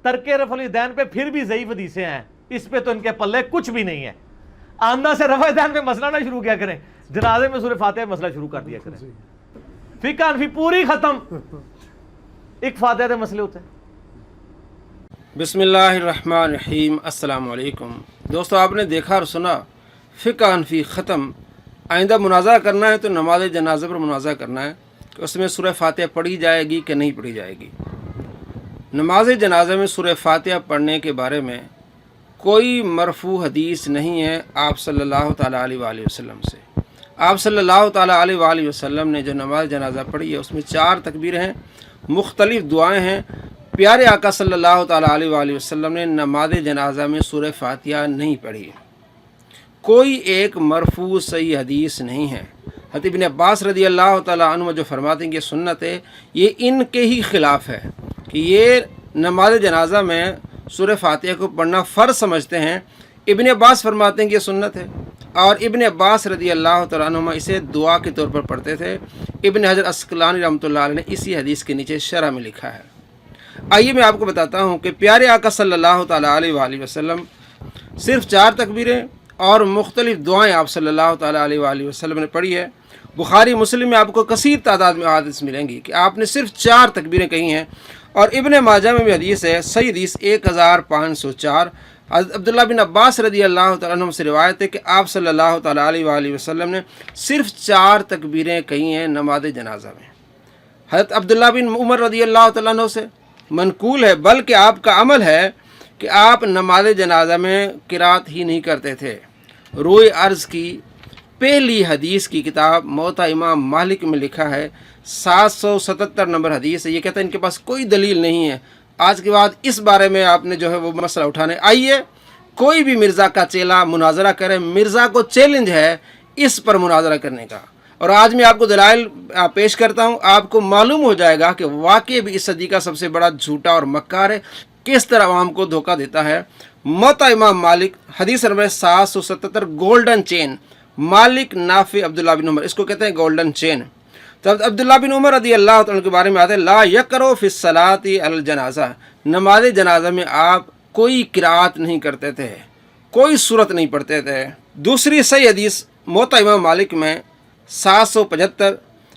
ترک رفع الیدین پہ پھر بھی ضعیف حدیثیں ہیں، اس پہ تو ان کے پلے کچھ بھی نہیں ہے. آمدہ سے رفع الیدین پہ مسئلہ نہ شروع کیا کریں، جنازے میں سورہ فاتحہ مسئلہ شروع کر دیا کریں. فقہ حنفی پوری ختم، ایک فاتحہ دے مسئلے ہوتے ہیں. بسم اللہ الرحمن الرحیم. السلام علیکم دوستو، آپ نے دیکھا اور سنا فقہ حنفی ختم. آئندہ منازعہ کرنا ہے تو نماز جنازہ پر منازعہ کرنا ہے کہ اس میں سورہ فاتحہ پڑھی جائے گی کہ نہیں پڑھی جائے گی. نماز جنازہ میں سورہ فاتحہ پڑھنے کے بارے میں کوئی مرفوع حدیث نہیں ہے آپ صلی اللہ تعالیٰ علیہ وآلہ وسلم سے. آپ صلی اللہ تعالیٰ علیہ وآلہ وسلم نے جو نماز جنازہ پڑھی ہے اس میں 4 تکبیریں ہیں، مختلف دعائیں ہیں. پیارے آقا صلی اللہ تعالیٰ علیہ وآلہ وسلم نے نماز جنازہ میں سورہ فاتحہ نہیں پڑھی. کوئی ایک مرفوع صحیح حدیث نہیں ہے. حضرت ابن عباس رضی اللہ تعالیٰ عنہ جو فرماتے ہیں کہ سنت ہے، یہ ان کے ہی خلاف ہے کہ یہ نماز جنازہ میں سورہ فاتحہ کو پڑھنا فرض سمجھتے ہیں. ابن عباس فرماتے ہیں کہ یہ سنت ہے، اور ابن عباس رضی اللہ تعالیٰ عنہ اسے دعا کے طور پر پڑھتے تھے. ابن حجر عسقلانی رحمۃ اللہ علیہ نے اسی حدیث کے نیچے شرح میں لکھا ہے. آئیے میں آپ کو بتاتا ہوں کہ پیارے آقا صلی اللہ تعالیٰ علیہ وآلہ وسلم صرف 4 تکبیریں اور مختلف دعائیں آپ صلی اللہ تعالیٰ علیہ وآلہ وسلم نے پڑھی ہے. بخاری مسلم میں آپ کو کثیر تعداد میں حدیث ملیں گی کہ آپ نے صرف 4 تکبیریں کہی ہیں. اور ابن ماجہ میں بھی حدیث ہے، صحیح حدیث 1504. حضرت عبداللہ بن عباس رضی اللہ تعالیٰ عنہ سے روایت ہے کہ آپ صلی اللہ تعالیٰ علیہ وآلہ وسلم نے صرف 4 تکبیریں کہی ہیں نماز جنازہ میں. حضرت عبداللہ بن عمر رضی اللہ تعالیٰ عنہ سے منقول ہے، بلکہ آپ کا عمل ہے کہ آپ نماز جنازہ میں قرات ہی نہیں کرتے تھے. روئے عرض کی پہلی حدیث کی کتاب موطا امام مالک میں لکھا ہے، 777 نمبر حدیث ہے. یہ کہتا ہے ان کے پاس کوئی دلیل نہیں ہے. آج کے بعد اس بارے میں آپ نے جو ہے وہ مسئلہ اٹھانے آئیے کوئی بھی مرزا کا چیلا مناظرہ کرے. مرزا کو چیلنج ہے اس پر مناظرہ کرنے کا، اور آج میں آپ کو دلائل پیش کرتا ہوں. آپ کو معلوم ہو جائے گا کہ واقعی بھی اس صدی کا سب سے بڑا جھوٹا اور مکار ہے، کس طرح عوام کو دھوکہ دیتا ہے. موطا امام مالک حدیث نمبر 777 گولڈن چین، مالک نافع عبداللہ بن عمر، اس کو کہتے ہیں گولڈن چین. تو عبداللہ بن عمر رضی اللہ عنہ کے بارے میں آتے ہیں، لا یقرؤ فی الصلاۃ علی الجنازہ، نماز جنازہ میں آپ کوئی قرات نہیں کرتے تھے، کوئی سورت نہیں پڑھتے تھے. دوسری صحیح حدیث موطا امام مالک میں 775.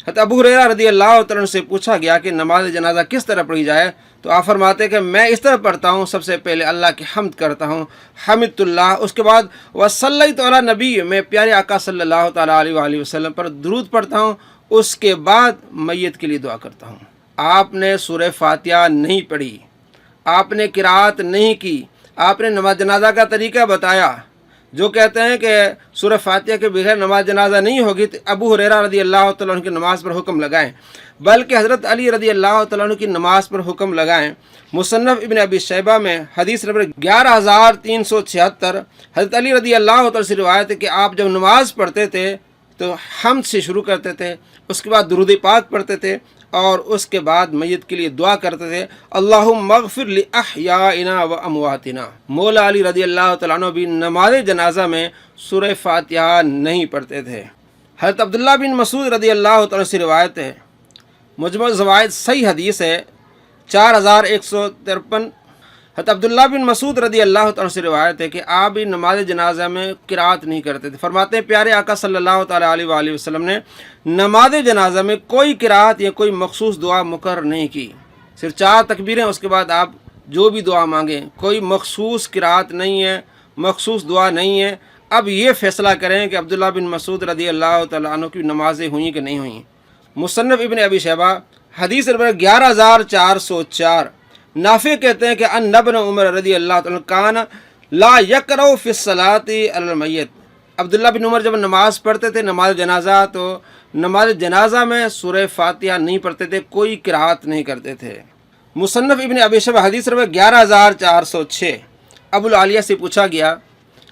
حضرت ابو ہریرہ رضی اللہ تعالیٰ عنہ سے پوچھا گیا کہ نماز جنازہ کس طرح پڑھی جائے، تو آپ فرماتے ہیں کہ میں اس طرح پڑھتا ہوں، سب سے پہلے اللہ کی حمد کرتا ہوں، حمد اللہ، اس کے بعد وصلیت علی نبی، میں پیارے آقا صلی اللہ تعالیٰ علیہ وآلہ وسلم پر درود پڑھتا ہوں، اس کے بعد میت کے لیے دعا کرتا ہوں. آپ نے سورہ فاتحہ نہیں پڑھی، آپ نے قرات نہیں کی. آپ نے نماز جنازہ کا طریقہ بتایا. جو کہتے ہیں کہ سورہ فاتحہ کے بغیر نماز جنازہ نہیں ہوگی، تو ابو ہریرہ رضی اللہ تعالیٰ عنہ کی نماز پر حکم لگائیں، بلکہ حضرت علی رضی اللہ تعالیٰ عنہ کی نماز پر حکم لگائیں. مصنف ابن ابی شیبہ میں حدیث نمبر 11376 حضرت علی رضی اللہ تعالیٰ سے روایت ہے کہ آپ جب نماز پڑھتے تھے تو حمد سے شروع کرتے تھے، اس کے بعد درود پاک پڑھتے تھے، اور اس کے بعد میت کے لیے دعا کرتے تھے، اللہم اغفر لأحیائنا و امواتنا. مولا علی رضی اللہ تعالیٰ عنہ بھی نماز جنازہ میں سورہ فاتحہ نہیں پڑھتے تھے. حضرت عبداللہ بن مسعود رضی اللہ تعالیٰ سے روایت ہے، مجموع زوائد صحیح حدیث ہے 4153. حضرت عبداللہ بن مسعود رضی اللہ تعالیٰ سے روایت ہے کہ آپ بھی نماز جنازہ میں قرات نہیں کرتے تھے. فرماتے ہیں پیارے آقا صلی اللہ تعالیٰ علیہ وآلہ وسلم نے نماز جنازہ میں کوئی قرات یا کوئی مخصوص دعا مقرر نہیں کی، صرف 4 تکبیریں، اس کے بعد آپ جو بھی دعا مانگیں. کوئی مخصوص قرات نہیں ہے، مخصوص دعا نہیں ہے. اب یہ فیصلہ کریں کہ عبداللہ بن مسعود رضی اللہ تعالیٰ عنہ کی نمازیں ہوئیں کہ نہیں ہوئیں. مصنف ابن ابی شیبہ حدیث نمبر 11404. نافع کہتے ہیں کہ ان ابن عمر رضی اللہ تعالیٰ کان لا یقرؤ فی الصلاۃ علی المیت. عبداللہ بن عمر جب نماز پڑھتے تھے نماز جنازہ، تو نماز جنازہ میں سورہ فاتحہ نہیں پڑھتے تھے، کوئی قرات نہیں کرتے تھے. مصنف ابن ابی شیبہ حدیث نمبر 11406. ابو العالیہ سے پوچھا گیا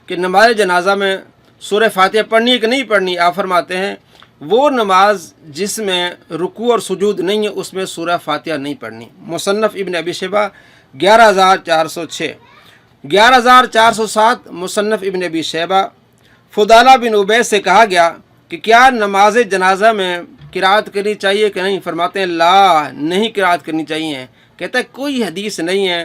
کہ نماز جنازہ میں سورہ فاتحہ پڑھنی ہے کہ نہیں پڑھنی. آپ فرماتے ہیں وہ نماز جس میں رکوع اور سجود نہیں ہے اس میں سورہ فاتحہ نہیں پڑھنی. مصنف ابن ابی شیبہ 11406. 11407 مصنف ابن ابی شیبہ. فضالہ بن عبید سے کہا گیا کہ کیا نماز جنازہ میں قرات کرنی چاہیے کہ نہیں. فرماتے ہیں لا، نہیں قرات کرنی چاہیے. کہتا ہے کوئی حدیث نہیں ہے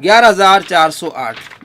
11408।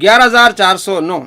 11409।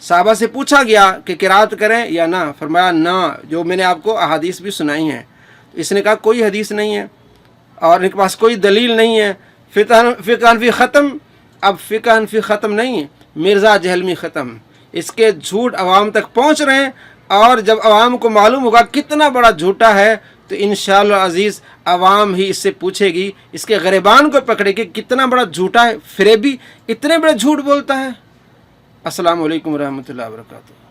صحابہ سے پوچھا گیا کہ قرات کریں یا نہ، فرمایا نہ، جو میں نے آپ کو احادیث بھی سنائی ہیں۔ اس نے کہا کوئی حدیث نہیں ہے اور ان کے پاس کوئی دلیل نہیں ہے۔ فقہ حنفی ختم۔ اب فقہ حنفی ختم نہیں ہے، مرزا جہلمی ختم۔ اس کے جھوٹ عوام تک پہنچ رہے ہیں، اور جب عوام کو معلوم ہوگا کتنا بڑا جھوٹا ہے تو انشاءاللہ عزیز عوام ہی اس سے پوچھے گی، اس کے غریبان کو پکڑے گی کتنا بڑا جھوٹا ہے، فریبی اتنے بڑے جھوٹ بولتا ہے۔ السلام علیکم ورحمۃ اللہ وبرکاتہ۔